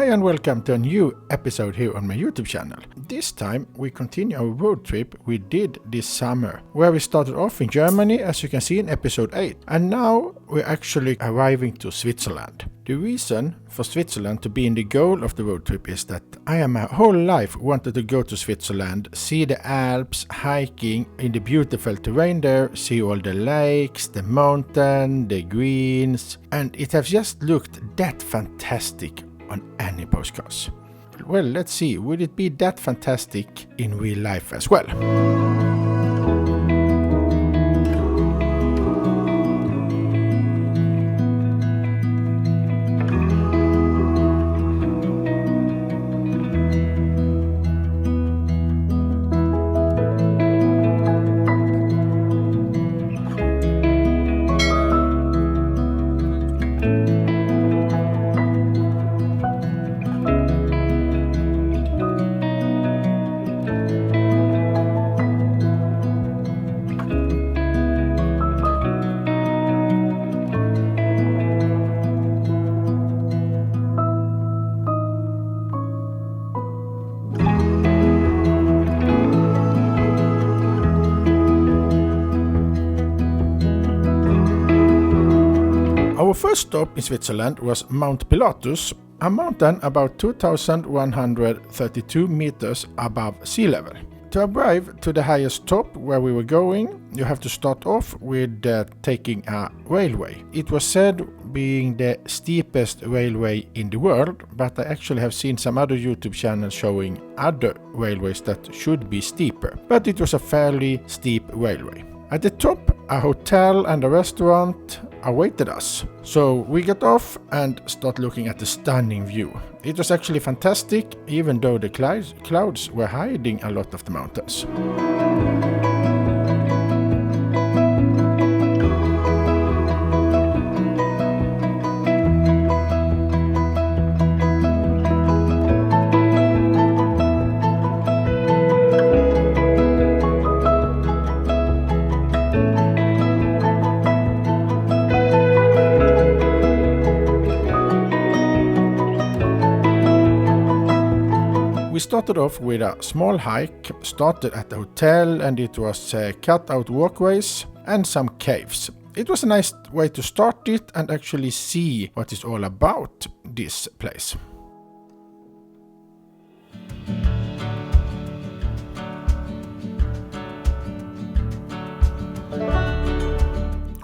and welcome to a new episode here on my YouTube channel. This time we continue our road trip we did this summer, where we started off in Germany, as you can see in episode 8, and now we're actually arriving to Switzerland. The reason for Switzerland to be in the goal of the road trip is that I have my whole life wanted to go to Switzerland, see the Alps, hiking in the beautiful terrain there, see all the lakes, the mountain, the greens, and it has just looked that fantastic on any postcards. Well, let's see, would it be that fantastic in real life as well? Our first stop in Switzerland was Mount Pilatus, a mountain about 2,132 meters above sea level. To arrive to the highest top where we were going, you have to start off with taking a railway. It was said being the steepest railway in the world, but I actually have seen some other YouTube channels showing other railways that should be steeper. But it was a fairly steep railway. At the top, a hotel and a restaurant awaited us. So we got off and start looking at the stunning view. It was actually fantastic, even though the clouds were hiding a lot of the mountains. We started off with a small hike, started at the hotel, and it was cut out walkways and some caves. It was a nice way to start it and actually see what it's all about, this place.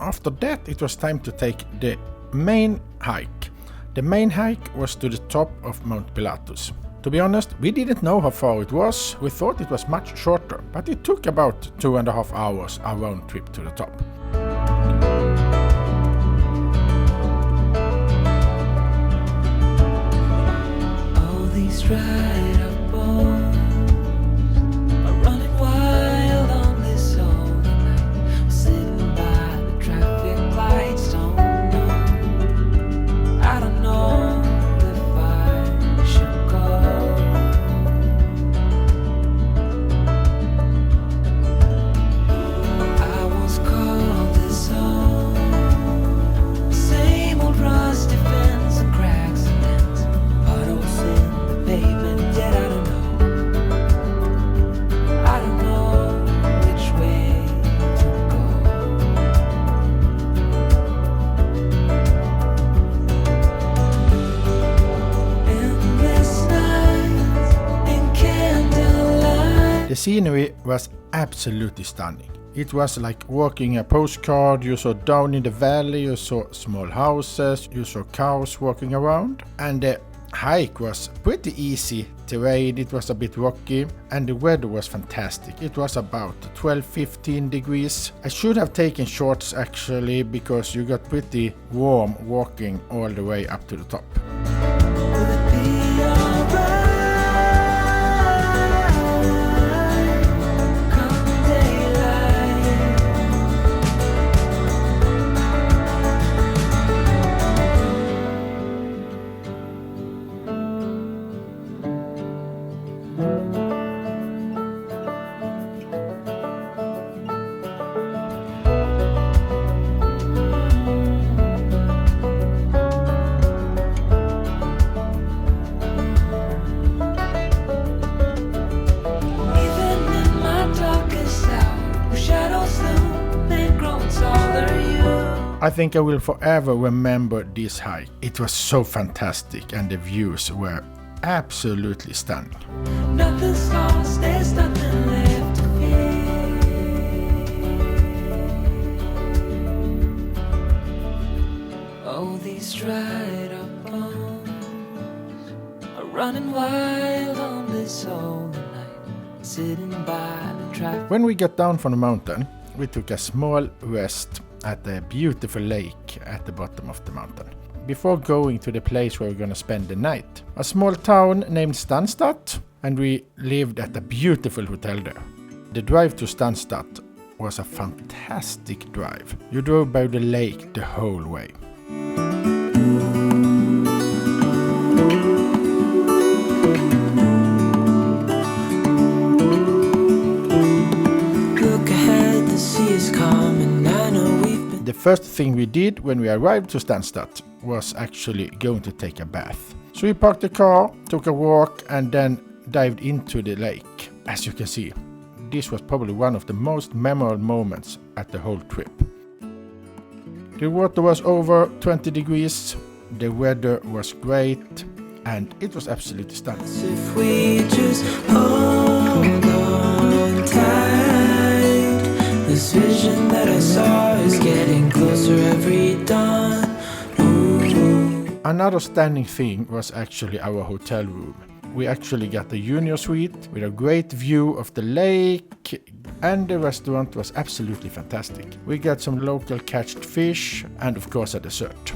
After that, it was time to take the main hike. The main hike was to the top of Mount Pilatus. To be honest, we didn't know how far it was. We thought it was much shorter, but it took about 2.5 hours a round trip to the top. All these dried up bones are running wild on this old night. Sitting by the traffic lights, don't know. I don't know. The scenery was absolutely stunning. It was like walking a postcard. You saw down in the valley, you saw small houses, you saw cows walking around, and the hike was pretty easy terrain. It was a bit rocky and the weather was fantastic. It was about 12-15 degrees. I should have taken shorts actually, because you got pretty warm walking all the way up to the top. I think I will forever remember this hike. It was so fantastic and the views were absolutely stunning. Nothing's lost, there's nothing left to fear. Oh, these dried up bones are running wild on this old night, sitting by the traffic. When we got down from the mountain, we took a small rest at a beautiful lake at the bottom of the mountain, before going to the place where we're gonna spend the night. A small town named Stanstadt, and we lived at a beautiful hotel there. The drive to Stanstadt was a fantastic drive. You drove by the lake the whole way. Look ahead, the sea is calm, and I know we've been. The first thing we did when we arrived to Stanstadt was actually going to take a bath. So we parked the car, took a walk, and then dived into the lake. As you can see, this was probably one of the most memorable moments at the whole trip. The water was over 20 degrees, the weather was great, and it was absolutely stunning. If we just hold on tight, this vision that I saw is getting closer every dawn. Ooh. Another stunning thing was actually our hotel room. We actually got a junior suite with a great view of the lake, and the restaurant was absolutely fantastic. We got some local catched fish and of course a dessert.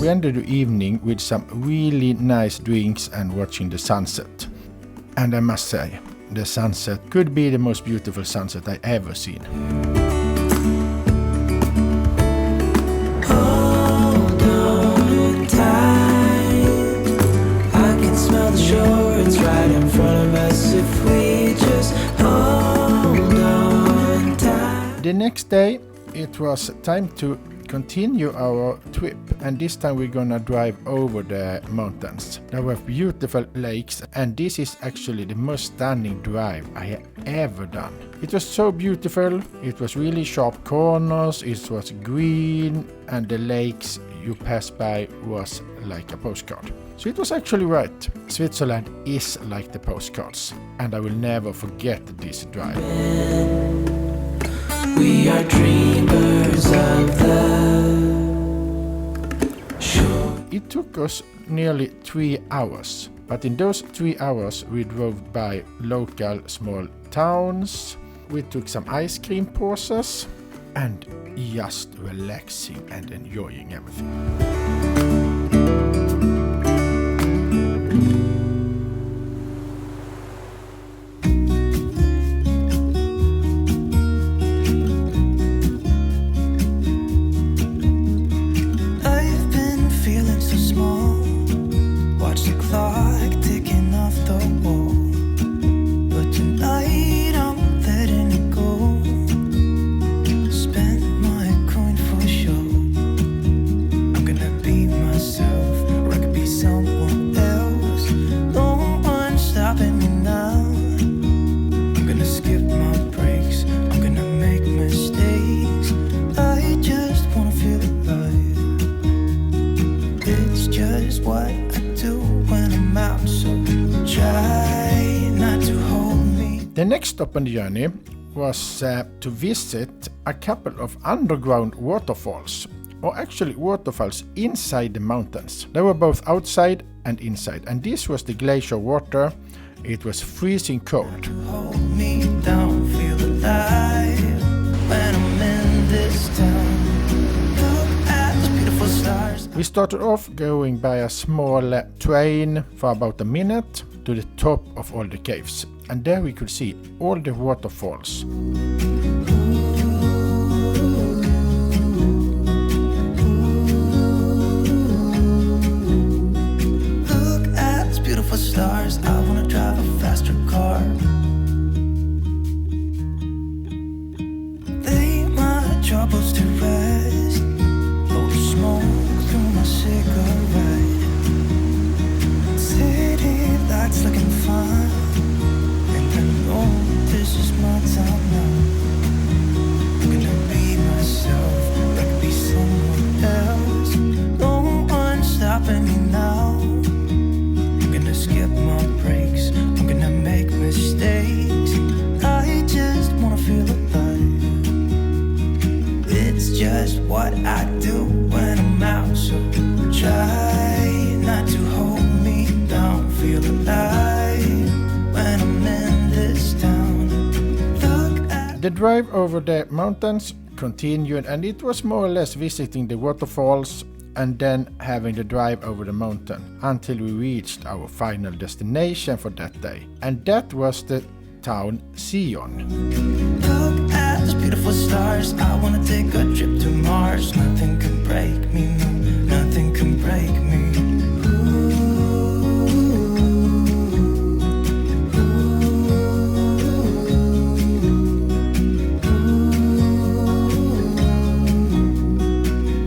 We ended the evening with some really nice drinks and watching the sunset. And I must say, the sunset could be the most beautiful sunset I ever seen. Hold on tight, I can smell the shore, it's right in front of us if we just hold on tight. The next day, it was time to continue our trip, and this time we're gonna drive over the mountains. There were beautiful lakes, and this is actually the most stunning drive I have ever done. It was so beautiful, it was really sharp corners, it was green, and the lakes you passed by was like a postcard. So it was actually right. Switzerland is like the postcards, and I will never forget this drive. We are dreamers of the shore. It took us nearly 3 hours, but in those 3 hours we drove by local small towns, we took some ice cream pauses, and just relaxing and enjoying everything. The next stop on the journey was to visit a couple of underground waterfalls, or actually waterfalls inside the mountains. They were both outside and inside, and this was the glacier water. It was freezing cold. Hold me down, feel alive when I'm in this town. Look at the beautiful stars. We started off going by a small train for about a minute to the top of all the caves, and there we could see all the waterfalls. Look at these beautiful stars, I wanna drive a faster car. Lay my troubles to rest. just what I do when I'm out. So try not to hold me down. Feel alive when I'm in this town. Look at The drive over the mountains continued, and it was more or less visiting the waterfalls and then having the drive over the mountain until we reached our final destination for that day. And that was the town Sion. Look at those beautiful stars. I wanna take a trip to Mars. Nothing can break me, no, nothing can break me.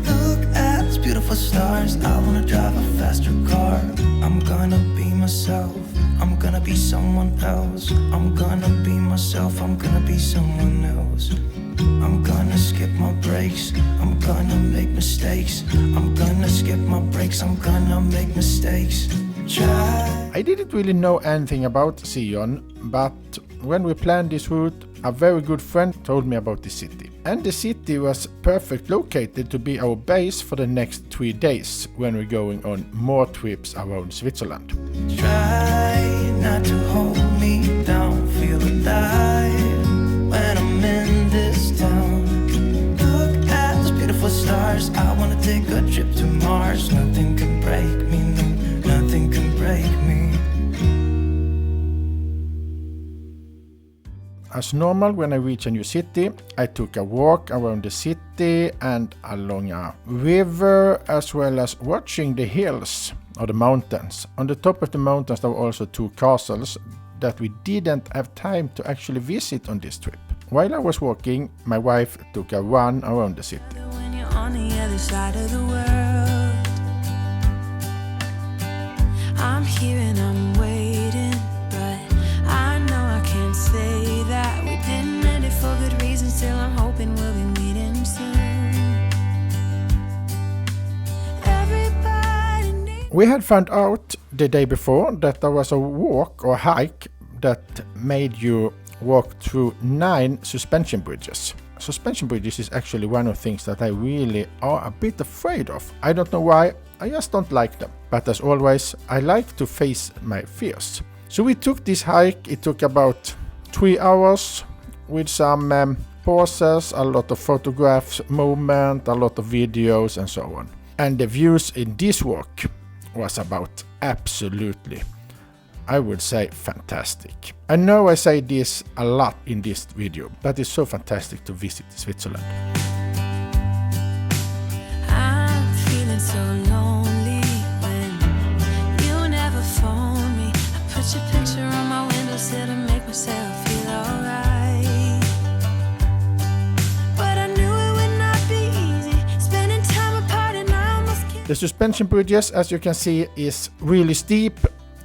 Look at those beautiful stars. I wanna drive a faster car. I'm gonna be myself. I'm gonna be someone else. I'm gonna be myself. I'm gonna be someone else. I'm gonna skip my breaks. I'm gonna make mistakes. I'm gonna skip my breaks. I'm gonna make mistakes. Try. I didn't really know anything about Sion, but when we planned this route, a very good friend told me about the city. And the city was perfect located to be our base for the next 3 days when we're going on more trips around Switzerland. Try not to hold me down. Feel alive when I'm in this town. Look at those beautiful stars. I wanna take a trip to Mars. Nothing can break me, no, nothing can break me. As normal, when I reached a new city, I took a walk around the city and along a river, as well as watching the hills or the mountains. On the top of the mountains there were also 2 castles that we didn't have time to actually visit on this trip. While I was walking, my wife took a run around the city. When you're on the other side of the world, I'm here and I'm waiting, but I know I can't say that we didn't end it for good reason. Still I'm hoping we'll be meeting soon. Everybody needs We had found out the day before that there was a walk or hike that made you walk through 9 suspension bridges. Suspension bridges is actually one of the things that I really are a bit afraid of. I don't know why, I just don't like them. But as always, I like to face my fears. So we took this hike. It took about 3 hours with some pauses, a lot of photographs, movement, a lot of videos and so on. And the views in this walk was about absolutely, I would say, fantastic. I know I say this a lot in this video, but it's so fantastic to visit Switzerland. I'm feeling so lonely when you never phone me. I put your picture on my windowsill to make myself feel alright. But I knew it would not be easy spending time apart, and I almost can't. The suspension bridges, as you can see, is really steep,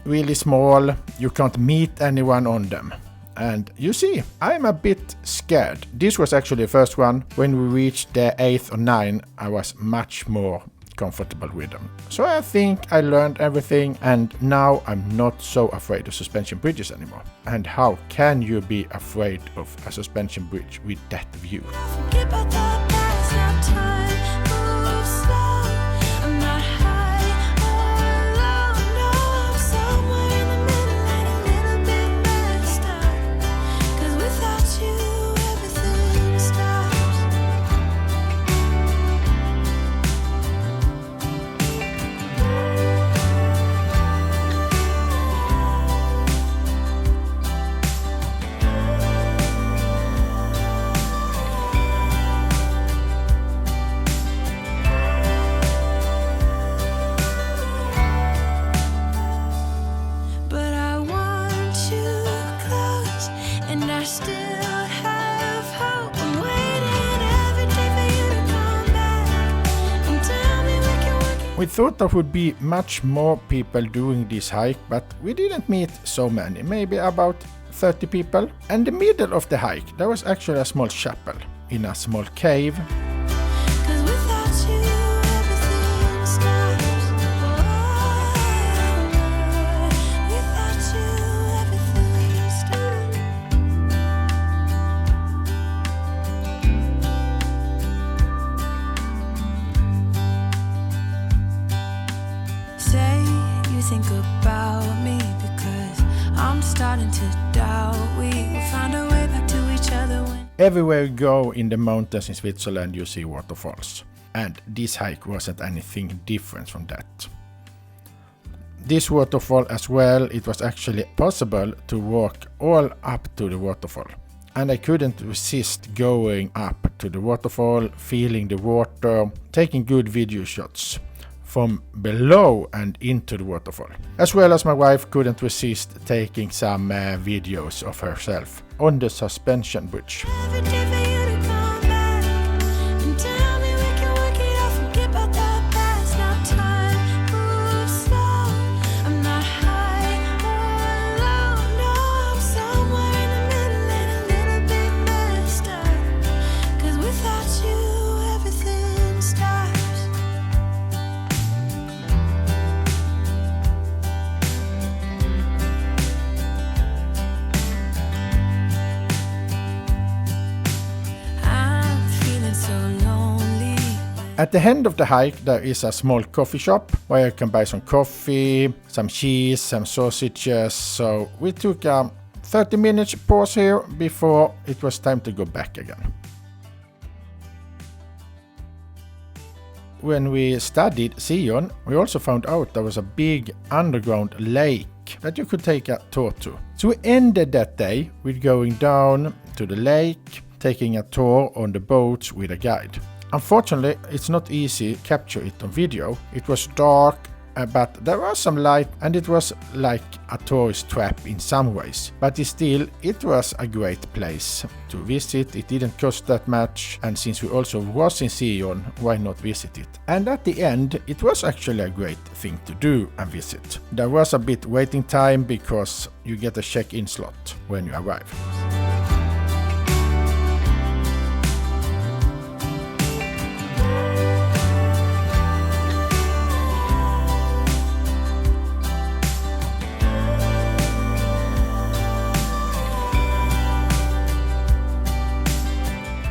really small. You can't meet anyone on them. And you see, I'm a bit scared. This was actually the first one. When we reached the 8th or 9th, I was much more comfortable with them. So I think I learned everything, and now I'm not so afraid of suspension bridges anymore. And how can you be afraid of a suspension bridge with that view? Forget about the past, now time moves slow. I'm not high or low, no, I'm somewhere in the middle and a little bit messed up. 'Cause without you, everything stops. But I want you close, and I still have hope. I'm waiting every day for you to come back and tell me we can work it. We thought there would be much more people doing this hike, but we didn't meet so many, maybe about 30 people. And in the middle of the hike, there was actually a small chapel in a small cave. 'Cause without you, everything stops. Without you, everything stops. think about me because I'm starting to doubt we will find our way back to each other when. Everywhere you go in the mountains in Switzerland you see waterfalls. And this hike wasn't anything different from that. This waterfall as well, it was actually possible to walk all up to the waterfall. And I couldn't resist going up to the waterfall, feeling the water, taking good video shots from below and into the waterfall. As well as my wife couldn't resist taking some videos of herself on the suspension bridge. Every day for you to come back and tell me we can work it out, forget about the past. Now time moves slow. I'm not high or low, no, I'm somewhere in the middle and a little bit messed up. 'Cause without you, everything stops. I'm feeling so lonely. At the end of the hike there is a small coffee shop where you can buy some coffee, some cheese, some sausages. So we took a 30-minute pause here before it was time to go back again. When we studied Sion, we also found out there was a big underground lake that you could take a tour to. So we ended that day with going down to the lake, taking a tour on the boats with a guide. Unfortunately, it's not easy to capture it on video. It was dark, but there was some light and it was like a tourist trap in some ways. But still, it was a great place to visit. It didn't cost that much, and since we also was in Sion, why not visit it? And at the end, it was actually a great thing to do and visit. There was a bit waiting time because you get a check-in slot when you arrive.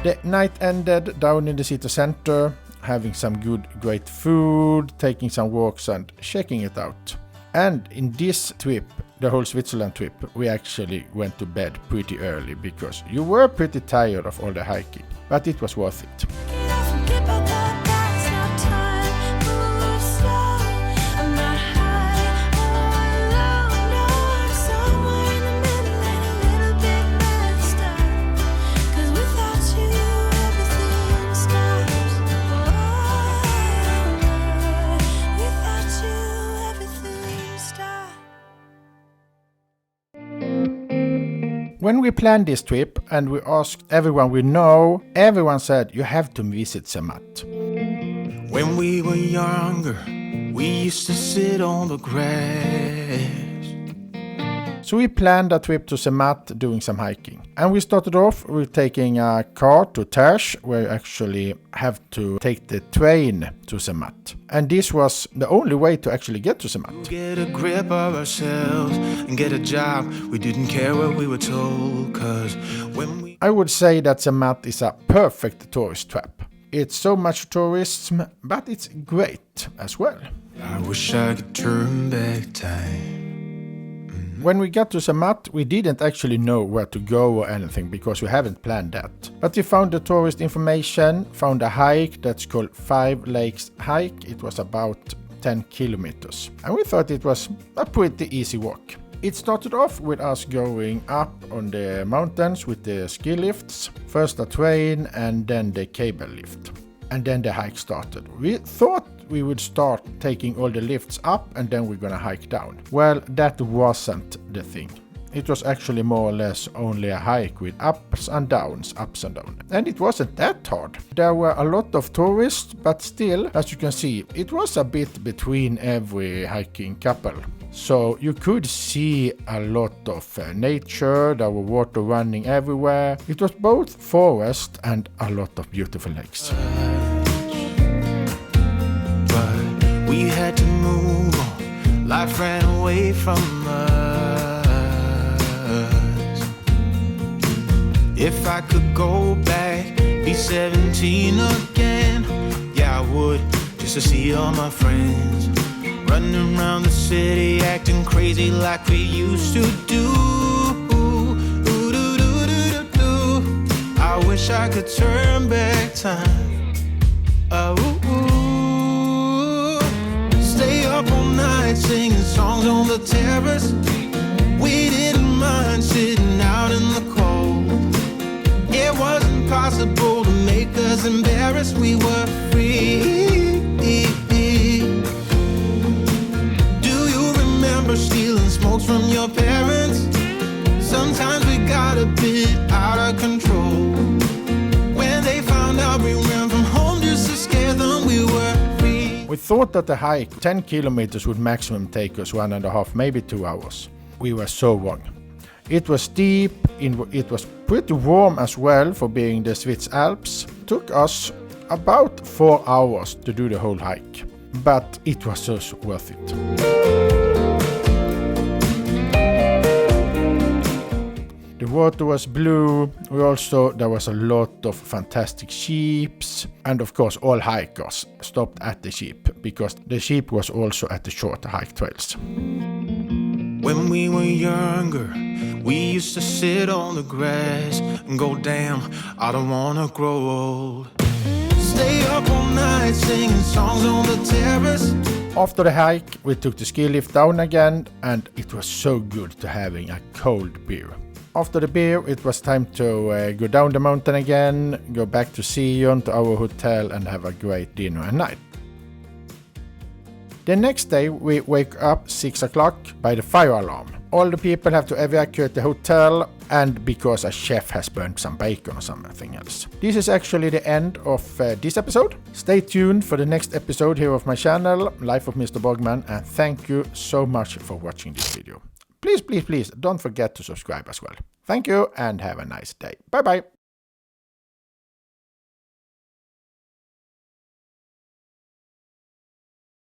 The night ended down in the city center, having some great food, taking some walks and checking it out. And in this trip, the whole Switzerland trip, we actually went to bed pretty early because you were pretty tired of all the hiking, but it was worth it. Get off and get about that past. Now time moves slow. I'm not high or low, no, I'm somewhere in the middle and a little bit messed up. 'Cause without you, everything stops. Without you, everything stops. When we planned this trip and we asked everyone we know, everyone said you have to visit Zermatt. When we were younger, we used to sit on the grass. So we planned a trip to Zermatt doing some hiking. And we started off with taking a car to Tersch, where you actually have to take the train to Zermatt. And this was the only way to actually get to Zermatt. Get a grip of ourselves and get a job. We didn't care what we were told, 'cause when we I would say that Zermatt is a perfect tourist trap. It's so much tourism, but it's great as well. I wish I could turn back time. When we got to Zermatt, we didn't actually know where to go or anything because we haven't planned that. But we found the tourist information, found a hike that's called 5 Lakes Hike. It was about 10 kilometers. And we thought it was a pretty easy walk. It started off with us going up on the mountains with the ski lifts. First a train and then the cable lift. And then the hike started. We thought we would start taking all the lifts up and then we're gonna hike down. Well, that wasn't the thing. It was actually more or less only a hike with ups and downs. And it wasn't that hard. There were a lot of tourists, but still, as you can see, it was a bit between every hiking couple. So you could see a lot of nature, there were water running everywhere. It was both forest and a lot of beautiful lakes. But we had to move on. Life ran away from us. If I could go back, be 17 again, yeah I would, just to see all my friends. running around the city acting crazy like we used to do. I wish I could turn back time. Stay up all night singing songs on the terrace. We didn't mind sitting out in the cold. It wasn't possible to make us embarrassed. We were free. Do you remember stealing smokes from your parents? Sometimes we got a bit out of control. When they found out we ran from home just to scare them, we were free. We thought that the hike, 10 kilometers, would maximum take us 1.5, maybe 2 hours. We were so wrong. It was steep, it was pretty warm as well for being the Swiss Alps. It took us about 4 hours to do the whole hike, but it was so worth it. The water was blue. There was a lot of fantastic sheep, and of course all hikers stopped at the sheep because the sheep was also at the short hike trails. When we were younger, we used to sit on the grass and go, damn, I don't wanna grow old. Stay up all night singing songs on the terrace. After the hike, we took the ski lift down again, and it was so good to having a cold beer. After the beer, it was time to go down the mountain again, go back to Sion, to our hotel, and have a great dinner and night. The next day, we wake up 6 o'clock by the fire alarm. All the people have to evacuate the hotel, and because a chef has burnt some bacon or something else. This is actually the end of this episode. Stay tuned for the next episode here of my channel, Life of Mr. Borgman, and thank you so much for watching this video. Please don't forget to subscribe as well. Thank you and have a nice day. Bye bye.